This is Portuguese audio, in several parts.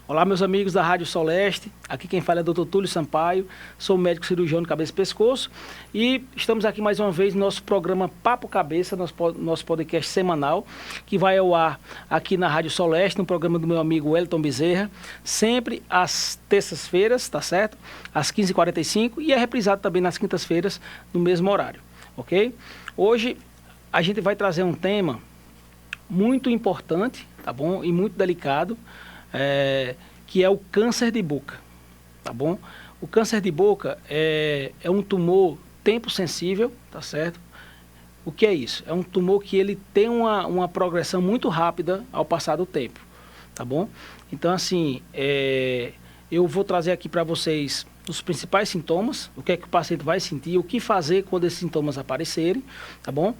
Olá, meus amigos da Rádio Soleste, aqui quem fala é o Dr. Túlio Sampaio, sou médico cirurgião de cabeça e pescoço e estamos aqui mais uma vez no nosso programa Papo Cabeça, nosso podcast semanal, que vai ao ar aqui na Rádio Soleste, no programa do meu amigo Wellington Bezerra, sempre às terças-feiras, tá certo? Às 15h45 e é reprisado também nas quintas-feiras, no mesmo horário, ok? Hoje a gente vai trazer um tema muito importante, tá bom? E muito delicado, que é o câncer de boca, tá bom? O câncer de boca é um tumor tempo sensível, tá certo? O que é isso? É um tumor que ele tem uma progressão muito rápida ao passar do tempo, tá bom? Então, assim, eu vou trazer aqui para vocês os principais sintomas, o que é que o paciente vai sentir, o que fazer quando esses sintomas aparecerem, tá bom?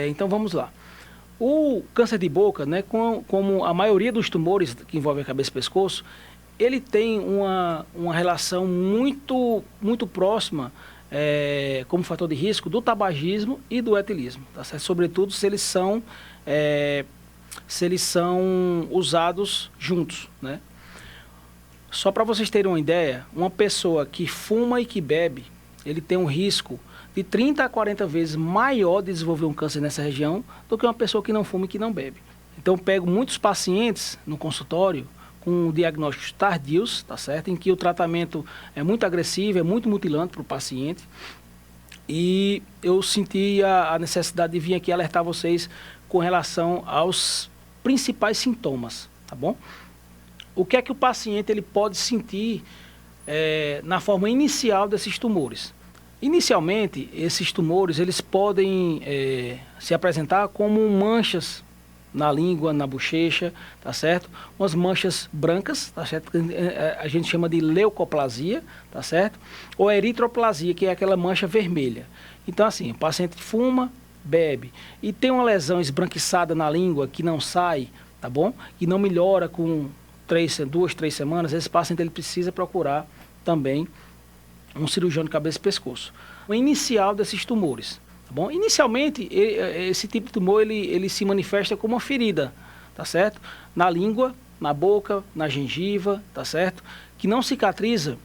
Então, vamos lá. O câncer de boca, né, como a maioria dos tumores que envolvem a cabeça e pescoço, ele tem uma relação muito próxima, como fator de risco, do tabagismo e do etilismo, tá certo? Sobretudo se eles são usados juntos, né? Só para vocês terem uma ideia, uma pessoa que fuma e que bebe, ele tem um risco de 30 a 40 vezes maior de desenvolver um câncer nessa região do que uma pessoa que não fuma e que não bebe. Então, eu pego muitos pacientes no consultório com diagnósticos tardios, tá certo? Em que o tratamento é muito agressivo, é muito mutilante para o paciente. E eu senti a necessidade de vir aqui alertar vocês com relação aos principais sintomas, tá bom? O que é que o paciente ele pode sentir na forma inicial desses tumores? Inicialmente, esses tumores eles podem se apresentar como manchas na língua, na bochecha, tá certo? Umas manchas brancas, tá certo? A gente chama de leucoplasia, tá certo? Ou eritroplasia, que é aquela mancha vermelha. Então, assim, o paciente fuma, bebe e tem uma lesão esbranquiçada na língua que não sai, tá bom? E não melhora com 2, 3 semanas, esse paciente ele precisa procurar também um cirurgião de cabeça e pescoço. O inicial desses tumores, tá bom? Inicialmente, esse tipo de tumor, ele se manifesta como uma ferida, tá certo? Na língua, na boca, na gengiva, tá certo? Que não cicatriza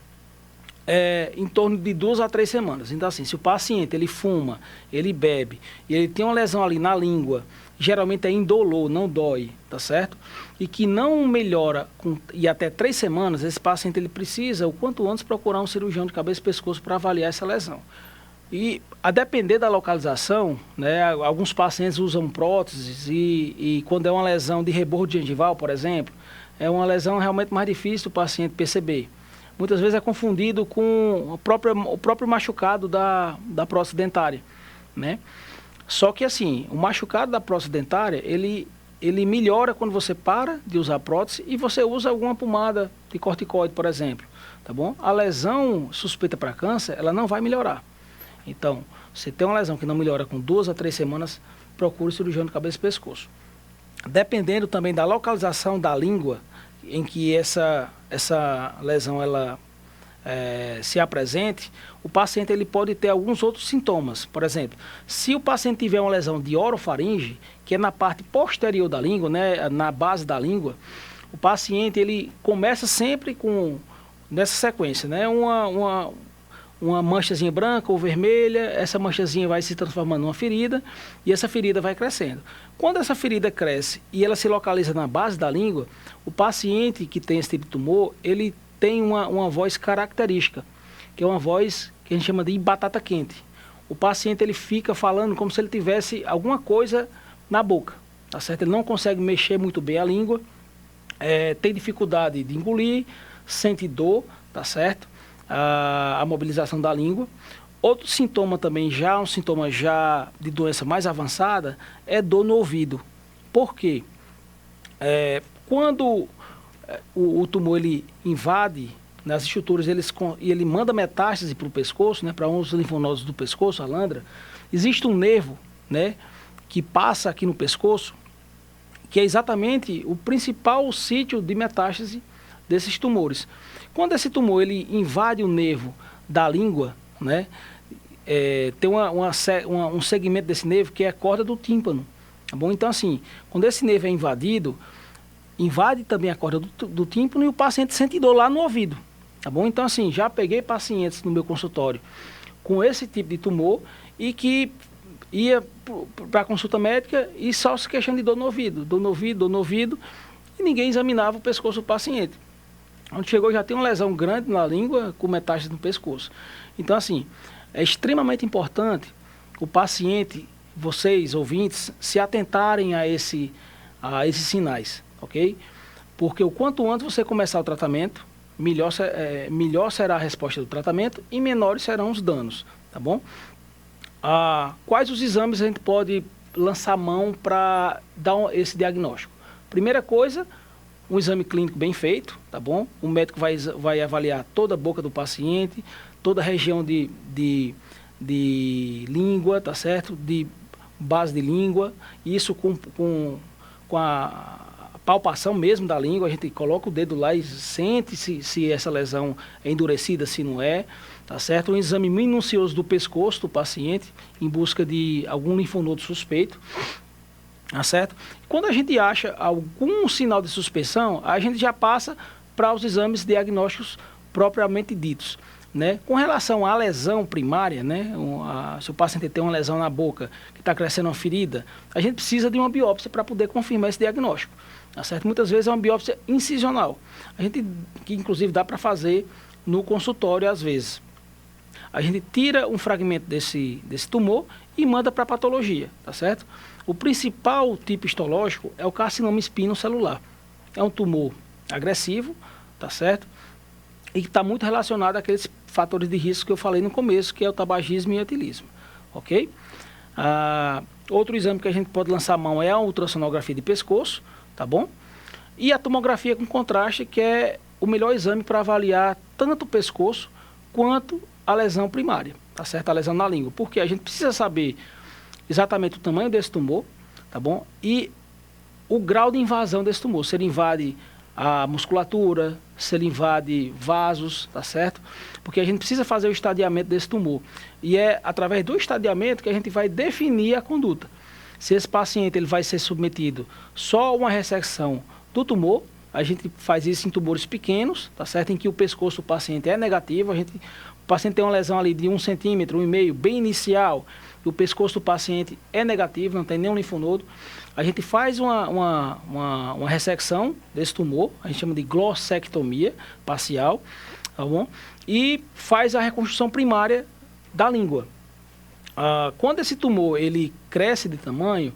em torno de 2 a 3 semanas. Então, assim, se o paciente, ele fuma, ele bebe, e ele tem uma lesão ali na língua, geralmente é indolor, não dói, tá certo? E que não melhora e até 3 semanas, esse paciente ele precisa, o quanto antes, procurar um cirurgião de cabeça e pescoço para avaliar essa lesão. E a depender da localização, né, alguns pacientes usam próteses e quando é uma lesão de rebordo gengival, por exemplo, é uma lesão realmente mais difícil do paciente perceber. Muitas vezes é confundido com o próprio machucado da prótese dentária, né? Só que assim, o machucado da prótese dentária, ele melhora quando você para de usar a prótese e você usa alguma pomada de corticoide, por exemplo, tá bom? A lesão suspeita para câncer, ela não vai melhorar. Então, você tem uma lesão que não melhora com 2 a 3 semanas, procure o cirurgião de cabeça e pescoço. Dependendo também da localização da língua em que essa lesão ela se apresente, o paciente ele pode ter alguns outros sintomas. Por exemplo, se o paciente tiver uma lesão de orofaringe, que é na parte posterior da língua, né, na base da língua, o paciente ele começa sempre nessa sequência, né, uma manchazinha branca ou vermelha, essa manchazinha vai se transformando numa ferida e essa ferida vai crescendo. Quando essa ferida cresce e ela se localiza na base da língua, o paciente que tem esse tipo de tumor, ele tem uma voz característica, que é uma voz que a gente chama de batata quente. O paciente ele fica falando como se ele tivesse alguma coisa na boca, tá certo? Ele não consegue mexer muito bem a língua, tem dificuldade de engolir, sente dor, tá certo? A mobilização da língua. Outro sintoma também, um sintoma já de doença mais avançada, é dor no ouvido. Por quê? Quando o tumor ele invade nas estruturas, ele manda metástase para o pescoço, né, para um dos linfonodos do pescoço, a lândra, existe um nervo, né, que passa aqui no pescoço, que é exatamente o principal sítio de metástase desses tumores. Quando esse tumor ele invade o nervo da língua, né, tem um segmento desse nervo que é a corda do tímpano. Tá bom? Então, assim, quando esse nervo é invadido, invade também a corda do tímpano e o paciente sente dor lá no ouvido, tá bom? Então, assim, já peguei pacientes no meu consultório com esse tipo de tumor e que ia para a consulta médica e só se queixando de dor no ouvido, dor no ouvido, dor no ouvido, e ninguém examinava o pescoço do paciente. Quando chegou, já tem uma lesão grande na língua com metástase no pescoço. Então, assim, é extremamente importante o paciente, vocês, ouvintes, se atentarem a esses sinais, ok? Porque o quanto antes você começar o tratamento, melhor será a resposta do tratamento e menores serão os danos, tá bom? Quais os exames a gente pode lançar mão para dar esse diagnóstico? Primeira coisa, um exame clínico bem feito, tá bom? O médico vai avaliar toda a boca do paciente, toda a região de língua, tá certo? De base de língua, isso com a palpação mesmo da língua, a gente coloca o dedo lá e sente se essa lesão é endurecida, se não é, tá certo? Um exame minucioso do pescoço do paciente, em busca de algum linfonodo suspeito, tá certo? Quando a gente acha algum sinal de suspeição, a gente já passa para os exames diagnósticos propriamente ditos, né? Com relação à lesão primária, né? Se o paciente tem uma lesão na boca, que está crescendo uma ferida, a gente precisa de uma biópsia para poder confirmar esse diagnóstico, tá certo? Muitas vezes é uma biópsia incisional, que inclusive dá para fazer no consultório às vezes. A gente tira um fragmento desse tumor e manda para a patologia, tá certo? O principal tipo histológico é o carcinoma espinocelular. É um tumor agressivo, tá certo? E que está muito relacionado àqueles fatores de risco que eu falei no começo, que é o tabagismo e o etilismo, ok? Outro exame que a gente pode lançar a mão é a ultrassonografia de pescoço, tá bom? E a tomografia com contraste, que é o melhor exame para avaliar tanto o pescoço quanto a lesão primária, tá certo? A lesão na língua, porque a gente precisa saber exatamente o tamanho desse tumor, tá bom? E o grau de invasão desse tumor, se ele invade a musculatura, se ele invade vasos, tá certo? Porque a gente precisa fazer o estadiamento desse tumor. E é através do estadiamento que a gente vai definir a conduta. Se esse paciente ele vai ser submetido só a uma ressecção do tumor, a gente faz isso em tumores pequenos, tá certo? Em que o pescoço do paciente é negativo, o paciente tem uma lesão ali de 1 centímetro, 1,5, bem inicial, e o pescoço do paciente é negativo, não tem nenhum linfonodo. A gente faz uma ressecção desse tumor, a gente chama de glossectomia parcial, tá bom? E faz a reconstrução primária da língua. Quando esse tumor ele cresce de tamanho,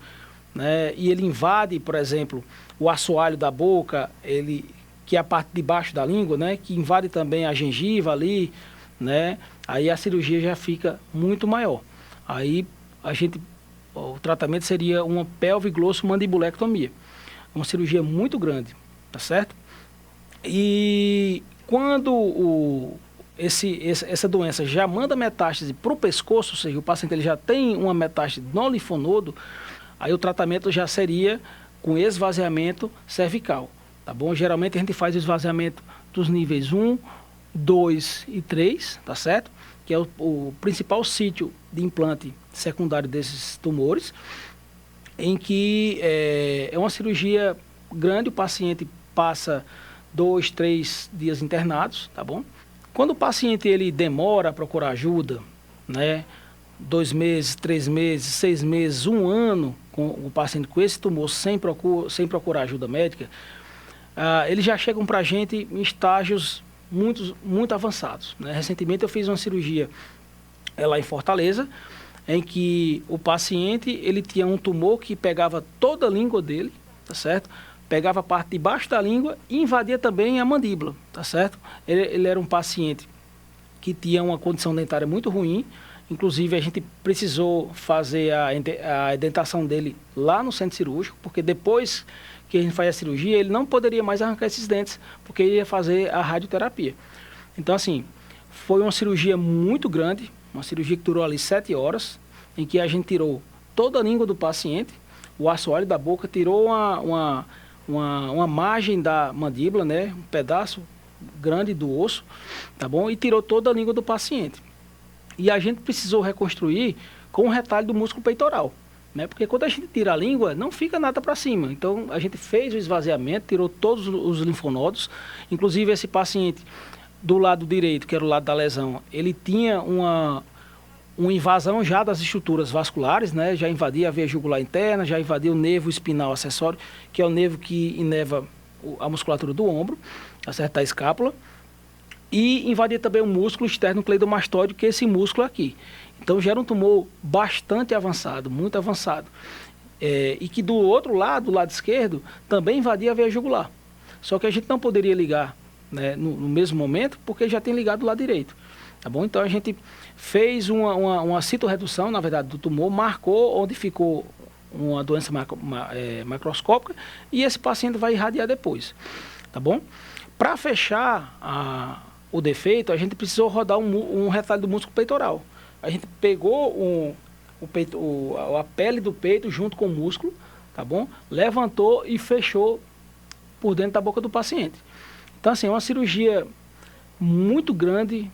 né, e ele invade, por exemplo, o assoalho da boca, que é a parte de baixo da língua, né, que invade também a gengiva ali, né, aí a cirurgia já fica muito maior. Aí o tratamento seria uma pelviglosso-mandibulectomia, uma cirurgia muito grande, tá certo? E quando essa doença já manda metástase para o pescoço, ou seja, o paciente ele já tem uma metástase no linfonodo, aí o tratamento já seria com esvaziamento cervical, tá bom? Geralmente a gente faz o esvaziamento dos níveis 1, 2 e 3, tá certo? Que é o principal sítio de implante secundário desses tumores, em que é uma cirurgia grande, o paciente passa 2, 3 dias internados, tá bom? Quando o paciente ele demora a procurar ajuda, né, 2 meses, 3 meses, 6 meses, 1 ano, com o paciente com esse tumor sem procurar ajuda médica, eles já chegam para a gente em estágios muito avançados, né? Recentemente eu fiz uma cirurgia lá em Fortaleza, em que o paciente ele tinha um tumor que pegava toda a língua dele, tá certo? Pegava a parte de baixo da língua e invadia também a mandíbula, tá certo? Ele era um paciente que tinha uma condição dentária muito ruim, inclusive a gente precisou fazer a edentação dele lá no centro cirúrgico, porque depois que a gente faz a cirurgia, ele não poderia mais arrancar esses dentes, porque ele ia fazer a radioterapia. Então, assim, foi uma cirurgia muito grande, uma cirurgia que durou ali 7 horas, em que a gente tirou toda a língua do paciente, o assoalho da boca, tirou uma margem da mandíbula, né, um pedaço grande do osso, tá bom? E tirou toda a língua do paciente. E a gente precisou reconstruir com o retalho do músculo peitoral, né? Porque quando a gente tira a língua, não fica nada para cima. Então, a gente fez o esvaziamento, tirou todos os linfonodos, inclusive esse paciente do lado direito, que era o lado da lesão, ele tinha uma invasão já das estruturas vasculares, né? Já invadia a veia jugular interna, já invadia o nervo espinal acessório, que é o nervo que inerva a musculatura do ombro, da escápula, e invadia também o músculo externo cleidomastoide, que é esse músculo aqui. Então já era um tumor bastante avançado, muito avançado. E que do outro lado, do lado esquerdo, também invadia a veia jugular. Só que a gente não poderia ligar, né, no mesmo momento, porque já tem ligado do lado direito. Tá bom? Então a gente fez uma citorredução, na verdade, do tumor, marcou onde ficou uma doença macroscópica e esse paciente vai irradiar depois. Tá bom? Para fechar o defeito, a gente precisou rodar um retalho do músculo peitoral. A gente pegou a pele do peito junto com o músculo, tá bom? Levantou e fechou por dentro da boca do paciente. Então, assim, é uma cirurgia muito grande,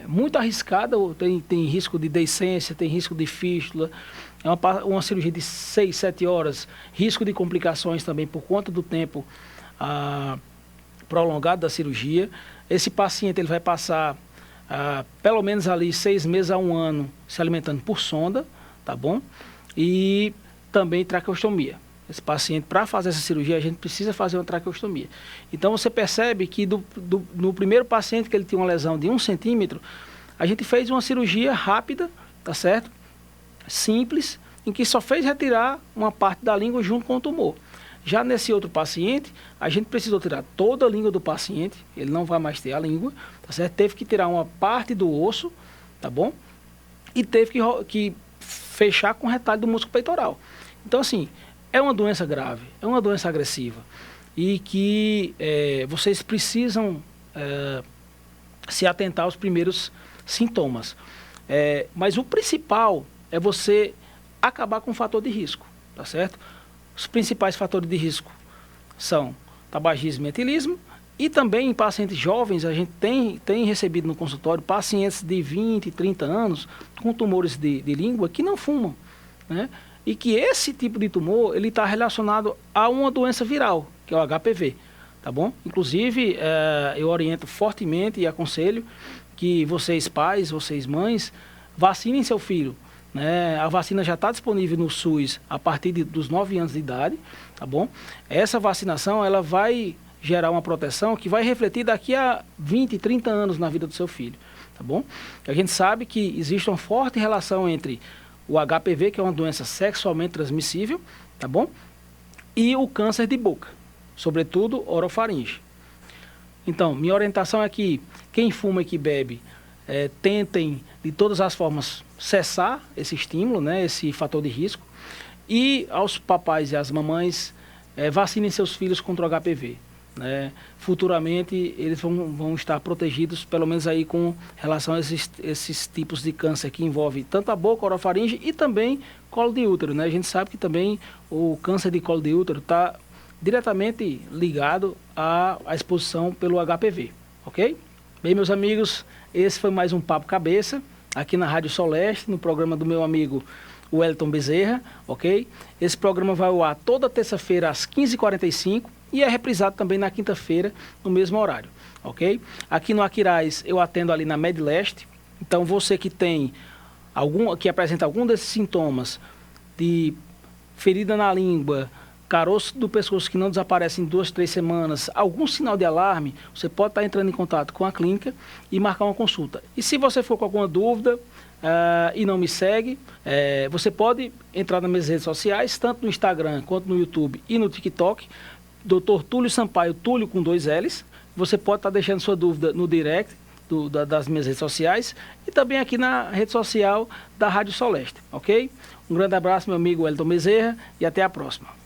muito arriscada, tem risco de deiscência, tem risco de fístula, é uma cirurgia de 6, 7 horas, risco de complicações também por conta do tempo prolongado da cirurgia. Esse paciente ele vai passar pelo menos ali 6 meses a 1 ano se alimentando por sonda, tá bom? E também traqueostomia. Esse paciente, para fazer essa cirurgia, a gente precisa fazer uma traqueostomia. Então, você percebe que no primeiro paciente que ele tinha uma lesão de 1 centímetro, a gente fez uma cirurgia rápida, tá certo? Simples, em que só fez retirar uma parte da língua junto com o tumor. Já nesse outro paciente, a gente precisou tirar toda a língua do paciente, ele não vai mais ter a língua, tá certo? Teve que tirar uma parte do osso, tá bom? E teve que fechar com o retalho do músculo peitoral. Então, assim, é uma doença grave, é uma doença agressiva e que vocês precisam se atentar aos primeiros sintomas. Mas o principal é você acabar com o fator de risco, tá certo? Os principais fatores de risco são tabagismo e etilismo e também em pacientes jovens a gente tem recebido no consultório pacientes de 20, 30 anos com tumores de língua que não fumam, né? E que esse tipo de tumor, ele está relacionado a uma doença viral, que é o HPV, tá bom? Inclusive, eu oriento fortemente e aconselho que vocês pais, vocês mães, vacinem seu filho, né? A vacina já está disponível no SUS a partir dos 9 anos de idade, tá bom? Essa vacinação, ela vai gerar uma proteção que vai refletir daqui a 20, 30 anos na vida do seu filho, tá bom? A gente sabe que existe uma forte relação entre o HPV, que é uma doença sexualmente transmissível, tá bom? E o câncer de boca, sobretudo orofaringe. Então, minha orientação é que quem fuma e que bebe, tentem de todas as formas cessar esse estímulo, né, esse fator de risco. E aos papais e às mamães, vacinem seus filhos contra o HPV. Né? Futuramente eles vão estar protegidos, pelo menos aí com relação a esses tipos de câncer que envolve tanto a boca, orofaringe e também colo de útero, né? A gente sabe que também o câncer de colo de útero está diretamente ligado à exposição pelo HPV, ok? Bem, meus amigos, esse foi mais um Papo Cabeça aqui na Rádio Soleste, no programa do meu amigo Wellington Bezerra, ok? Esse programa vai ao ar toda terça-feira às 15h45 e é reprisado também na quinta-feira, no mesmo horário, ok? Aqui no Aquiraz eu atendo ali na Medleste, então você que que apresenta algum desses sintomas de ferida na língua, caroço do pescoço que não desaparece em 2, 3 semanas, algum sinal de alarme, você pode estar entrando em contato com a clínica e marcar uma consulta. E se você for com alguma dúvida e não me segue, você pode entrar nas minhas redes sociais, tanto no Instagram quanto no YouTube e no TikTok, Dr. Túlio Sampaio, Túlio com 2 L's. Você pode estar deixando sua dúvida no direct das minhas redes sociais e também aqui na rede social da Rádio Soleste, ok? Um grande abraço, meu amigo Wellington Bezerra, e até a próxima.